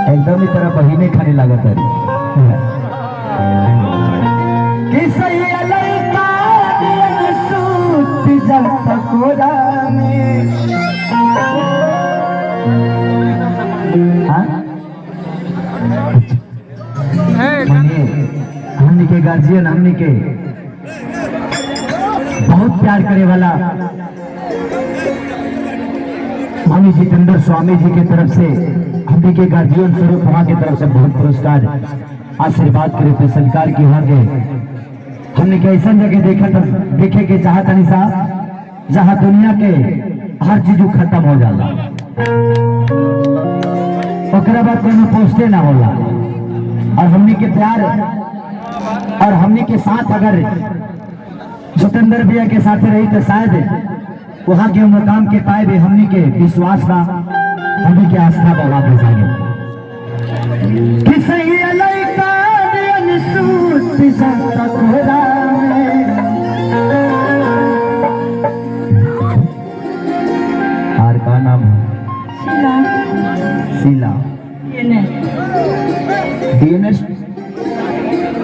एकदम ही तरह बहिने खाने लागत है कि सही लड़का सूत जब तकोरा में हमने के गार्जियन हमने के बहुत प्यार करे वाला स्वामी जितेंद्र स्वामी जी की तरफ से हमने के गार्जियन स्वरूप वहां की तरफ से बहुत पुरस्कार आशीर्वाद करे थे सरकार की वहां के हमने के ऐसा जगह देखा था देखे के चाहत नहीं साहब जहां दुनिया के हर चीज खत्म हो जाला ओकरा बाद कोई पोस्टे ना होला और हमने के प्यार और हमने के साथ अगर जितेंद्र भैया के साथ रही तो शायद वहां के मुकाम के पाए भी हमने के विश्वास बा हमने के आस्था बा वापस आ गए कि सही लड़का सूत जब तकोरा में और का नाम है शीला डीएनएस